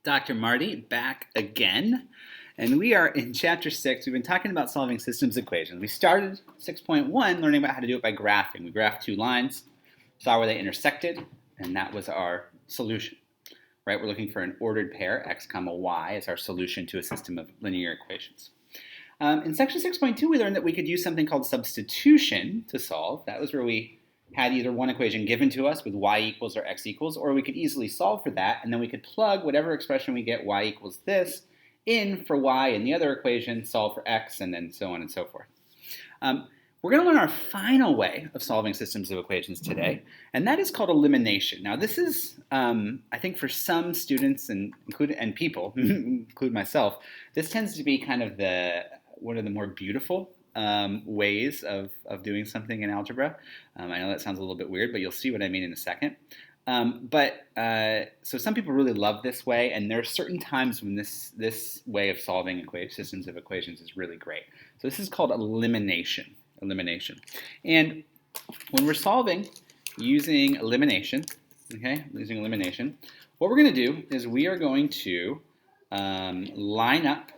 Dr. Marty back again, and we are in Chapter 6. We've been talking about solving systems equations. We started 6.1 learning about how to do it by graphing. We graphed two lines, saw where they intersected, and that was our solution. Right? We're looking for an ordered pair, x comma y, as our solution to a system of linear equations. In section 6.2, we learned that we could use something called substitution to solve. That was where we had either one equation given to us with y equals or x equals, or we could easily solve for that, and then we could plug whatever expression we get, y equals this, in for y in the other equation, solve for x, and then so on and so forth. We're going to learn our final way of solving systems of equations today, and that is called elimination. Now, this is, I think, for some students and people, include myself, this tends to be kind of one of the more beautiful ways of doing something in algebra. I know that sounds a little bit weird, but you'll see what I mean in a second. So some people really love this way, and there are certain times when this way of solving systems of equations is really great. So this is called elimination. And when we're solving using elimination, what we're going to do is we are going to line up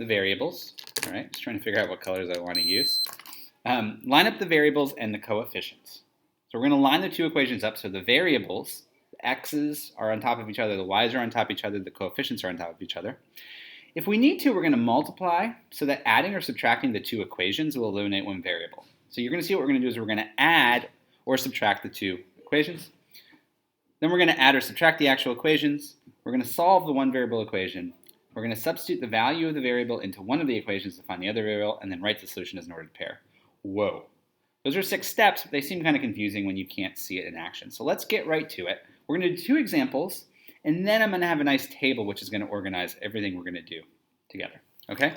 the variables. All right, just trying to figure out what colors I want to use. Line up the variables and the coefficients. So we're going to line the two equations up so the variables, the x's are on top of each other, the y's are on top of each other, the coefficients are on top of each other. If we need to, we're going to multiply so that adding or subtracting the two equations will eliminate one variable. So you're going to see what we're going to do is we're going to add or subtract the two equations. Then we're going to add or subtract the actual equations. We're going to solve the one variable equation. We're going to substitute the value of the variable into one of the equations to find the other variable, and then write the solution as an ordered pair. Whoa. Those are 6 steps, but they seem kind of confusing when you can't see it in action. So let's get right to it. We're going to do 2 examples, and then I'm going to have a nice table which is going to organize everything we're going to do together. Okay?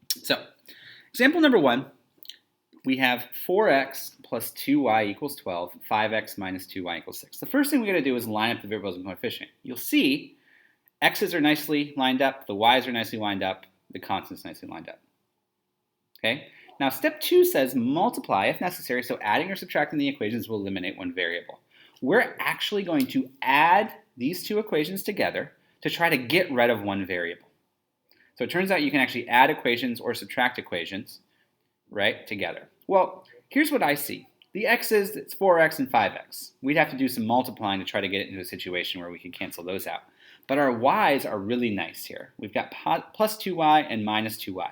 So, example number 1, we have 4x plus 2y equals 12, 5x minus 2y equals 6. The first thing we're going to do is line up the variables and coefficient. You'll see x's are nicely lined up, the y's are nicely lined up, the constants nicely lined up. Okay? Now, step 2 says multiply if necessary, so adding or subtracting the equations will eliminate one variable. We're actually going to add these two equations together to try to get rid of one variable. So it turns out you can actually add equations or subtract equations, right, together. Well, here's what I see. The x's, it's 4x and 5x. We'd have to do some multiplying to try to get it into a situation where we can cancel those out. But our y's are really nice here. We've got plus 2y and minus 2y.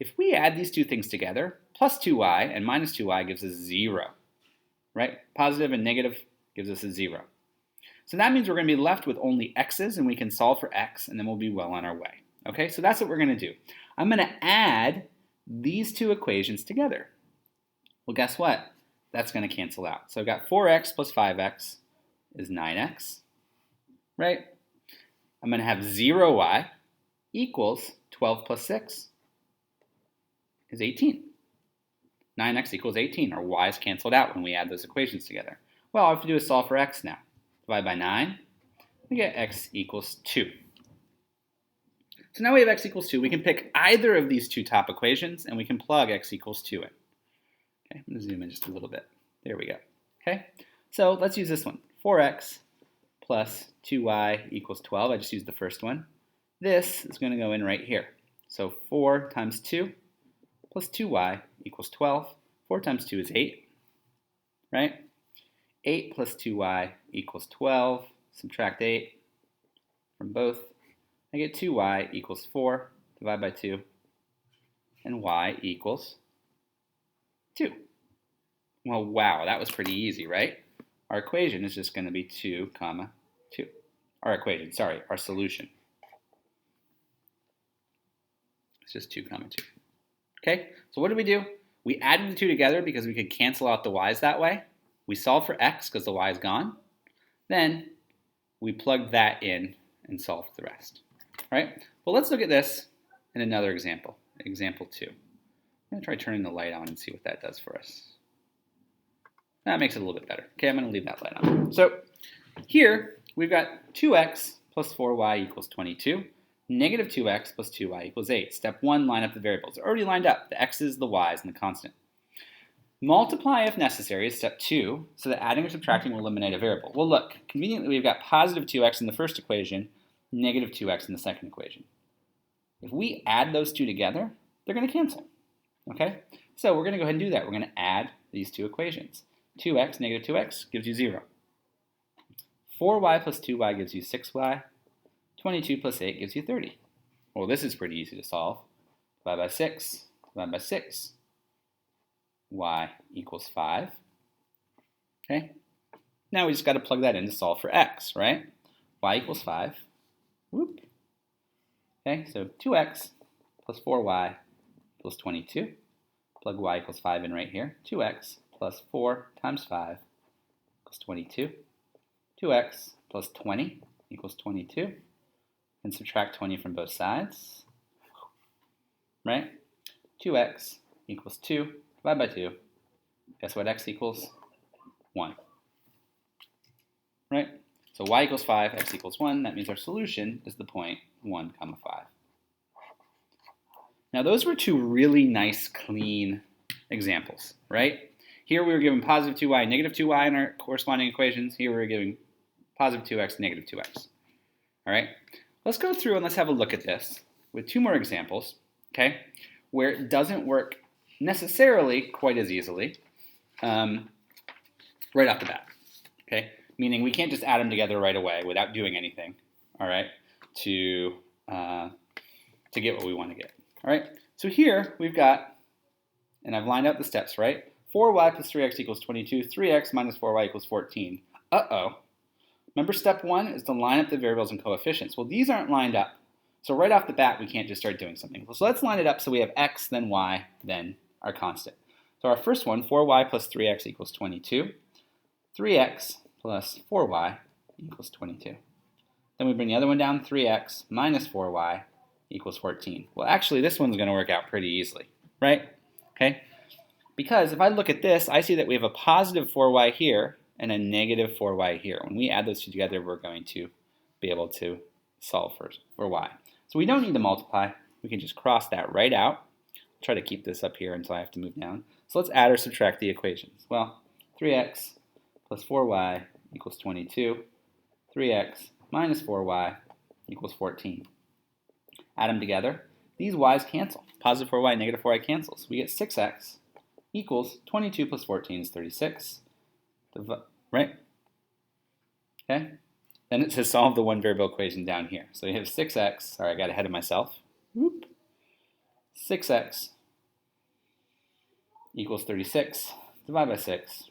If we add these two things together, plus 2y and minus 2y gives us 0, right? Positive and negative gives us a 0. So that means we're going to be left with only x's, and we can solve for x, and then we'll be well on our way. Okay, so that's what we're going to do. I'm going to add these two equations together. Well, guess what? That's going to cancel out. So I've got 4x plus 5x is 9x, right? I'm going to have 0y equals 12 plus 6 is 18. 9x equals 18. Our y's canceled out when we add those equations together. Well, all I have to do is solve for x now. Divide by 9, we get x equals 2. So now we have x equals 2. We can pick either of these two top equations, and we can plug x equals 2 in. Okay, I'm going to zoom in just a little bit. There we go. Okay, so let's use this one. 4x plus 2y equals 12. I just used the first one. This is going to go in right here. So 4 times 2 plus 2y equals 12. 4 times 2 is 8, right? 8 plus 2y equals 12. Subtract 8 from both. I get 2y equals 4. Divide by 2. And y equals 2. Well, wow, that was pretty easy, right? Our equation is just going to be 2, comma 2. Our solution. It's just 2, comma 2. Okay, so what did we do? We added the two together because we could cancel out the y's that way. We solved for x because the y is gone. Then we plugged that in and solved the rest. All right, well, let's look at this in another example. Example 2. I'm going to try turning the light on and see what that does for us. That makes it a little bit better. Okay, I'm going to leave that light on. So here we've got 2x plus 4y equals 22. Negative 2x plus 2y equals 8. Step 1, line up the variables. They're already lined up. The x's, the y's, and the constant. Multiply if necessary is step 2, so that adding or subtracting will eliminate a variable. Well, look, conveniently we've got positive 2x in the first equation, negative 2x in the second equation. If we add those two together, they're going to cancel. Okay? So we're going to go ahead and do that. We're going to add these two equations. 2x, negative 2x gives you 0. 4y plus 2y gives you 6y. 22 plus 8 gives you 30. Well, this is pretty easy to solve. Divide by 6, divide by 6. Y equals 5. Okay? Now we just got to plug that in to solve for x, right? Y equals 5. Whoop. Okay, so 2x plus 4y equals 22. Plug y equals 5 in right here. 2x plus 4 times 5 equals 22. 2x plus 20 equals 22. And subtract 20 from both sides. Right? 2x equals 2. Divide by 2. Guess what x equals? 1. Right? So y equals 5, x equals 1. That means our solution is the point 1, 5. Now those were two really nice, clean examples, right? Here we were given positive 2y, negative 2y in our corresponding equations. Here we were giving positive 2x, negative 2x. All right? Let's go through and let's have a look at this with two more examples, okay, where it doesn't work necessarily quite as easily right off the bat, okay? Meaning we can't just add them together right away without doing anything, all right, to get what we want to get, all right? So here we've got, and I've lined out the steps, right? 4y plus 3x equals 22, 3x minus 4y equals 14. Uh-oh. Remember step 1 is to line up the variables and coefficients. Well, these aren't lined up. So right off the bat, we can't just start doing something. So let's line it up so we have x, then y, then our constant. So our first one, 4y plus 3x equals 22. 3x plus 4y equals 22. Then we bring the other one down, 3x minus 4y equals 14. Well, actually, this one's going to work out pretty easily, right? Okay? Because if I look at this, I see that we have a positive 4y here and a negative 4y here. When we add those two together, we're going to be able to solve for y. So we don't need to multiply. We can just cross that right out. I'll try to keep this up here until I have to move down. So let's add or subtract the equations. Well, 3x plus 4y equals 22. 3x minus 4y equals 14. Add them together. These y's cancel. Positive 4y, negative 4y cancels. We get 6x equals 22 plus 14 is 36. Right? Okay? Then it says solve the one variable equation down here. So you have 6x. Sorry, I got ahead of myself. Whoop. 6x equals 36. Divide by 6.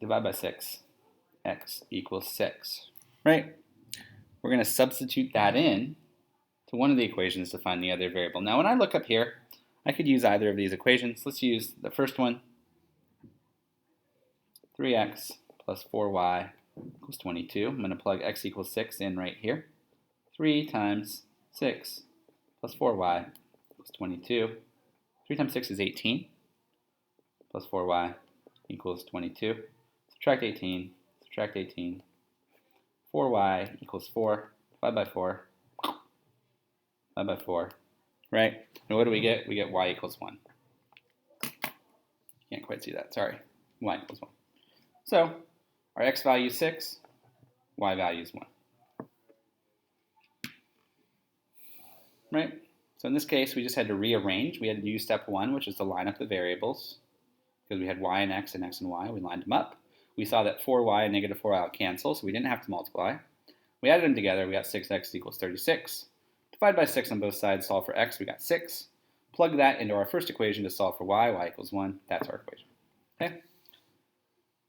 Divide by 6. X equals 6. Right? We're going to substitute that in to one of the equations to find the other variable. Now when I look up here, I could use either of these equations. Let's use the first one. 3x plus 4y equals 22. I'm going to plug x equals 6 in right here. 3 times 6 plus 4y equals 22. 3 times 6 is 18. Plus 4y equals 22. Subtract 18. Subtract 18. 4y equals 4. Divide by 4. Divide by 4. Right? And what do we get? We get y equals 1. Can't quite see that. Sorry. Y equals 1. So our x value is 6. Y value is 1. Right? So in this case, we just had to rearrange. We had to use step 1, which is to line up the variables. Because we had y and x and y. We lined them up. We saw that 4y and negative 4y cancel, so we didn't have to multiply. We added them together. We got 6x equals 36. Divide by 6 on both sides, solve for x. We got 6. Plug that into our first equation to solve for y. Y equals 1. That's our equation. Okay?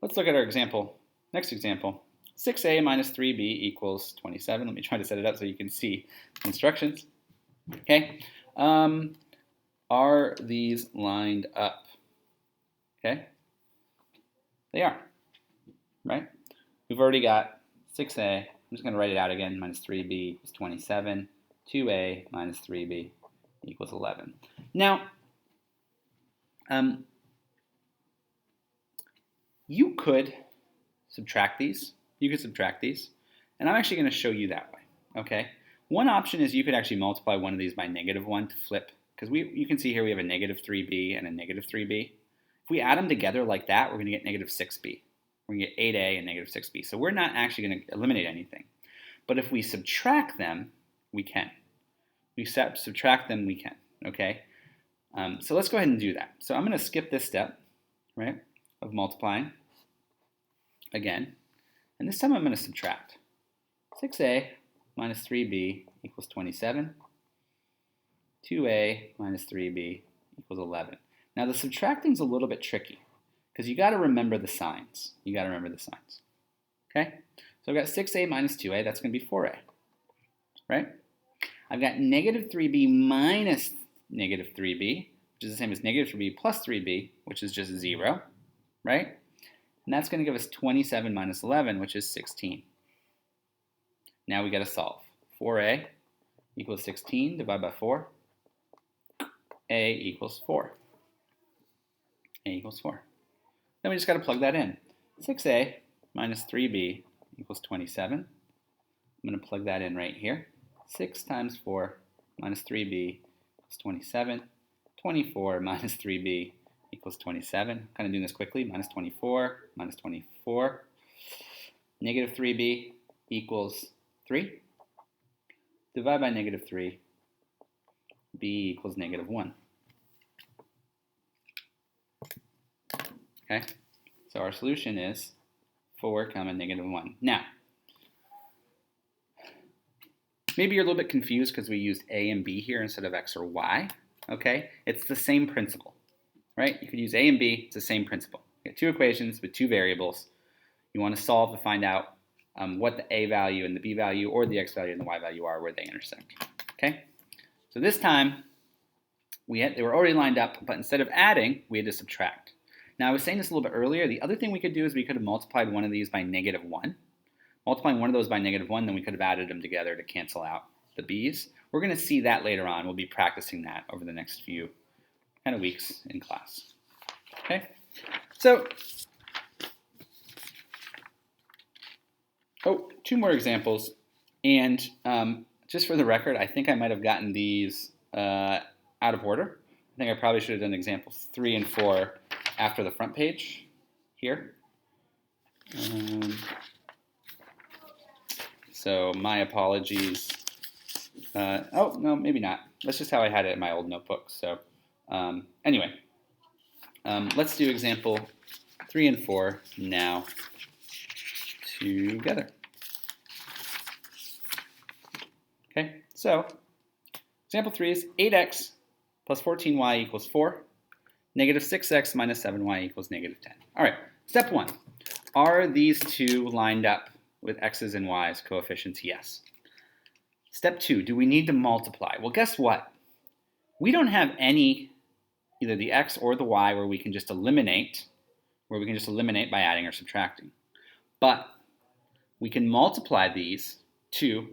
Let's look at our example. Next example. 6a minus 3b equals 27. Let me try to set it up so you can see instructions. Okay? Are these lined up? Okay? They are. Right? We've already got 6a. I'm just going to write it out again. Minus 3b equals 27. 2a minus 3b equals 11. Now, you could subtract these. You could subtract these. And I'm actually going to show you that way. Okay? One option is you could actually multiply one of these by negative 1 to flip. Because you can see here we have a negative 3b and a negative 3b. If If we add them together like that, we're going to get negative 6b. We're going to get 8a and negative 6b. So we're not actually going to eliminate anything. But if we subtract them, we can. We subtract them, we can. Okay? So let's go ahead and do that. So I'm going to skip this step, right, of multiplying again. And this time I'm going to subtract. 6a minus 3b equals 27. 2a minus 3b equals 11. Now the subtracting is a little bit tricky because you got to remember the signs. You got to remember the signs. Okay? So I've got 6a minus 2a, that's going to be 4a. Right? I've got negative 3b minus negative 3b, which is the same as negative 3b plus 3b, which is just 0. Right? And that's going to give us 27 minus 11, which is 16. Now we got to solve. 4a equals 16 divided by 4. A equals 4. A equals 4. Then we just got to plug that in. 6a minus 3b equals 27. I'm going to plug that in right here. 6 times 4 minus 3b equals 27. 24 minus 3b equals 27. Kind of doing this quickly. Minus 24, minus 24. Negative 3b equals 3. Divide by negative 3. b equals negative 1. Okay, so our solution is 4 comma negative 1. Now, maybe you're a little bit confused because we used a and b here instead of x or y. Okay, it's the same principle, right? You could use a and b, it's the same principle. You get two equations with two variables. You want to solve to find out what the a value and the b value or the x value and the y value are, where they intersect. Okay, so this time they were already lined up, but instead of adding, we had to subtract. Now I was saying this a little bit earlier, the other thing we could do is we could have multiplied one of these by negative 1. Multiplying one of those by negative 1, then we could have added them together to cancel out the b's. We're going to see that later on. We'll be practicing that over the next few kind of weeks in class. Okay, so two more examples, and just for the record, I think I might have gotten these out of order. I think I probably should have done examples 3 and 4 after the front page here. So my apologies. Oh, no, maybe not. That's just how I had it in my old notebook. So anyway, let's do example 3 and 4 now together. Okay, so example 3 is 8x plus 14y equals 4. Negative 6x minus 7y equals negative 10. All right, step 1. Are these two lined up with x's and y's coefficients? Yes. Step 2, do we need to multiply? Well, guess what? We don't have any, either the x or the y, where we can just eliminate by adding or subtracting. But we can multiply these to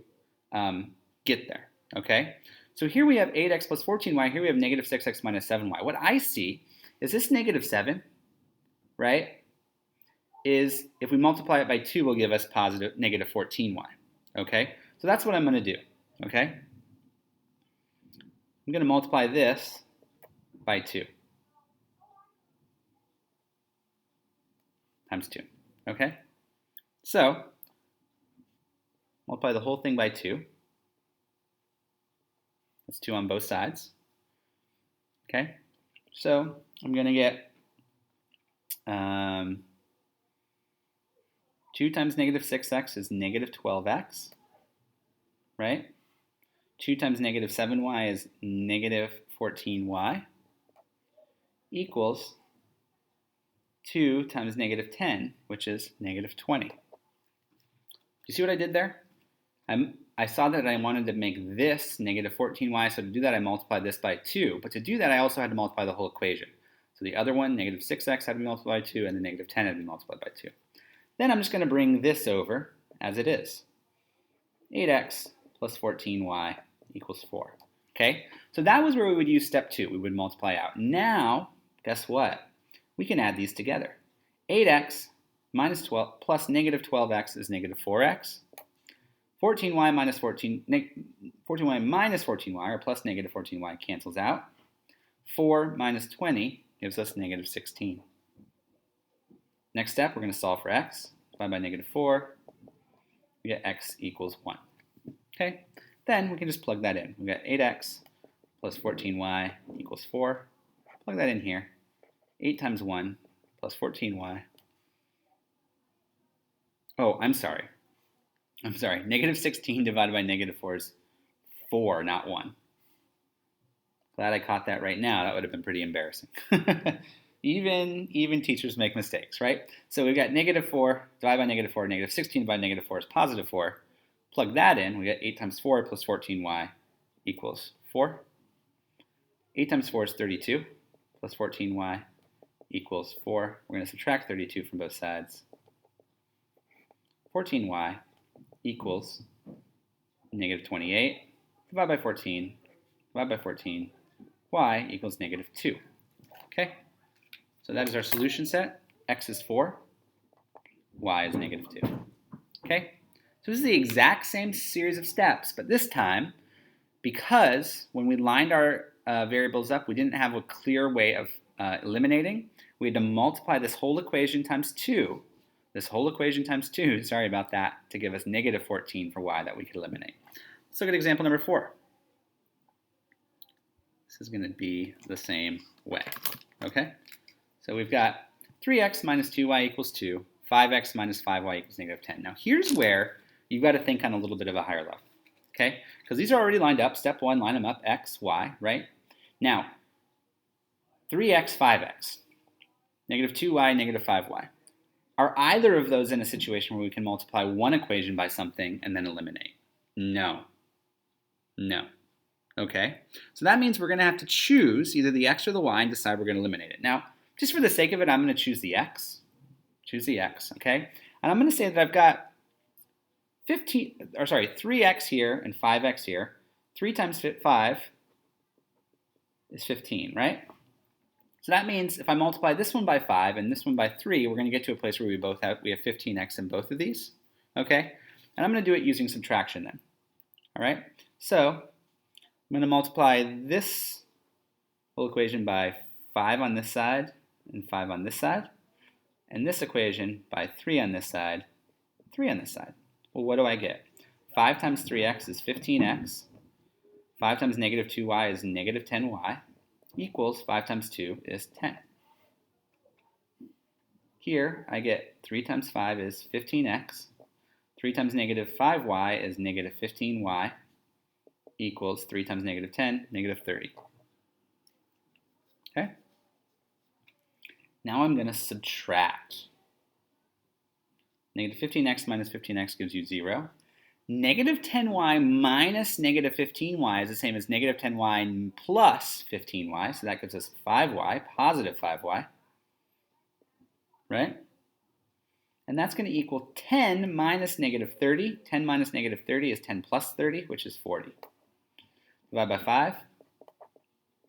get there, okay? So here we have 8x plus 14y, here we have negative 6x minus 7y. What I see is this negative 7, right, is if we multiply it by 2 will give us positive negative 14y, okay? So that's what I'm going to do, okay? I'm going to multiply this by 2 times 2, okay? So multiply the whole thing by 2. That's 2 on both sides. Okay, so I'm going to get 2 times negative 6x is negative 12x, right? 2 times negative 7y is negative 14y, equals 2 times negative 10, which is negative 20. You see what I did there? I saw that I wanted to make this negative 14y, so to do that I multiplied this by 2. But to do that I also had to multiply the whole equation. So the other one, negative 6x, had to be multiplied by 2, and the negative 10 had to be multiplied by 2. Then I'm just going to bring this over as it is. 8x plus 14y equals 4. Okay, so that was where we would use step 2. We would multiply out. Now, guess what? We can add these together. 8x minus 12 plus negative 12x is negative 4x. 14y minus 14y minus 14y, or plus negative 14y, cancels out. 4 minus 20 gives us negative 16. Next step, we're going to solve for x. Divide by negative 4. We get x equals 1. Okay, then we can just plug that in. We got 8x plus 14y equals 4. Plug that in here. 8 times 1 plus 14y. Oh, I'm sorry. Negative 16 divided by negative 4 is 4, not 1. Glad I caught that right now. That would have been pretty embarrassing. Even teachers make mistakes, right? So we've got negative 4 divided by negative 4. Negative 16 divided by negative 4 is positive 4. Plug that in. We get 8 times 4 plus 14y equals 4. 8 times 4 is 32 plus 14y equals 4. We're going to subtract 32 from both sides. 14y equals negative 28. Divide by 14. Divide by 14. Y equals negative 2. Okay? So that is our solution set. X is 4. Y is negative 2. Okay? So this is the exact same series of steps, but this time, because when we lined our variables up, we didn't have a clear way of eliminating, we had to multiply this whole equation times 2. This whole equation times 2, sorry about that, to give us negative 14 for y that we could eliminate. Let's look at example number 4. This is going to be the same way. Okay? So we've got 3x minus 2y equals 2, 5x minus 5y equals negative 10. Now here's where you've got to think on a little bit of a higher level. Okay? Because these are already lined up. Step 1, line them up, x, y, right? Now, 3x, 5x, negative 2y, negative 5y. Are either of those in a situation where we can multiply one equation by something and then eliminate? No. No. Okay? So that means we're going to have to choose either the x or the y and decide we're going to eliminate it. Now, just for the sake of it, I'm going to choose the x. Choose the x, okay? And I'm going to say that I've got 3x here and 5x here. 3 times 5 is 15, right? So that means if I multiply this one by 5 and this one by 3, we're going to get to a place where we have 15x in both of these, okay? And I'm going to do it using subtraction then, all right? So I'm going to multiply this whole equation by 5 on this side and 5 on this side, and this equation by 3 on this side, 3 on this side. Well, what do I get? 5 times 3x is 15x. 5 times negative 2y is negative 10y. Equals 5 times 2 is 10. Here I get 3 times 5 is 15x. 3 times negative 5y is negative 15y. Equals 3 times negative 10, negative 30. Okay? Now I'm going to subtract. Negative 15x minus 15x gives you 0. Negative 10y minus negative 15y is the same as negative 10y plus 15y, so that gives us 5y, positive 5y, right? And that's going to equal 10 minus negative 30. 10 minus negative 30 is 10 plus 30, which is 40. Divide by 5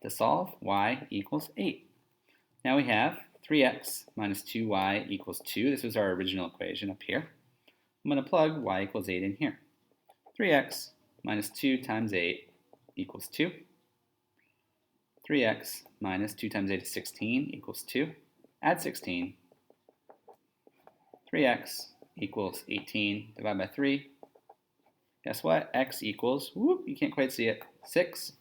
to solve. Y equals 8. Now we have 3x minus 2y equals 2. This was our original equation up here. I'm going to plug y equals 8 in here. 3x minus 2 times 8 equals 2. 3x minus 2 times 8 is 16 equals 2. Add 16. 3x equals 18. Divide by 3. Guess what? X equals, whoop, you can't quite see it, 6.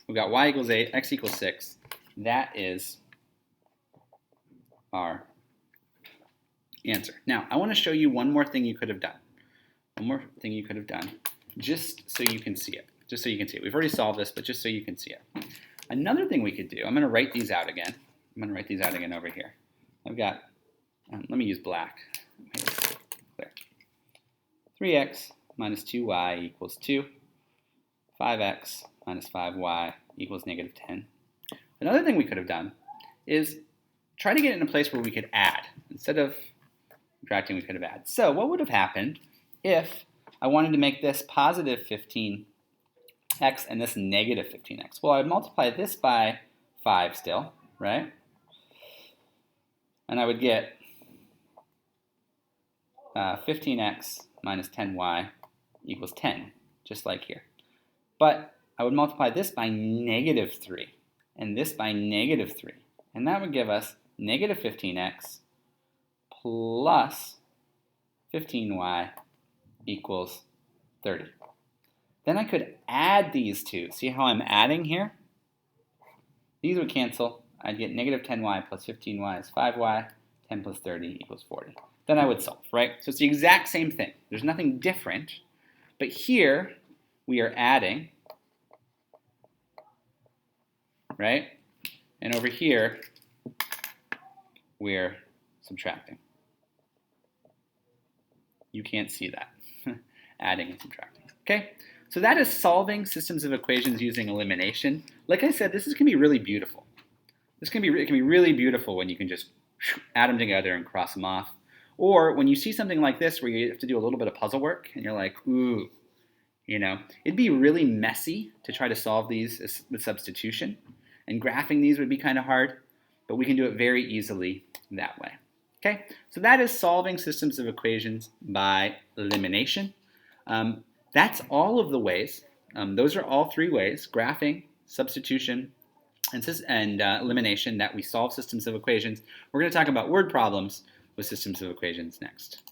We've got y equals 8, x equals 6. That is our answer. Now, I want to show you one more thing you could have done. One more thing you could have done, just so you can see it. Just so you can see it. We've already solved this, but just so you can see it. Another thing we could do, I'm going to write these out again. I'm going to write these out again over here. I've got, let me use black. Clear. 3x minus 2y equals 2. 5x minus 5y equals negative 10. Another thing we could have done is try to get it in a place where we could add. Instead of subtracting, we could have added. So what would have happened if I wanted to make this positive 15x and this negative 15x? Well, I would multiply this by 5 still, right? And I would get 15x minus 10y equals 10, just like here. But I would multiply this by negative 3 and this by negative 3. And that would give us negative 15x plus 15y equals 30. Then I could add these two. See how I'm adding here? These would cancel. I'd get negative 10y plus 15y is 5y. 10 plus 30 equals 40. Then I would solve, right? So it's the exact same thing. There's nothing different. But here, we are adding, right? And over here, we're subtracting. You can't see that. Adding and subtracting. Okay? So that is solving systems of equations using elimination. Like I said, this can be really beautiful. It can be really beautiful when you can just add them together and cross them off. Or when you see something like this where you have to do a little bit of puzzle work and you're like, ooh, it'd be really messy to try to solve these with substitution. And graphing these would be kind of hard, but we can do it very easily that way. Okay, so that is solving systems of equations by elimination. That's all of the ways. Those are all three ways: graphing, substitution, and elimination that we solve systems of equations. We're going to talk about word problems with systems of equations next.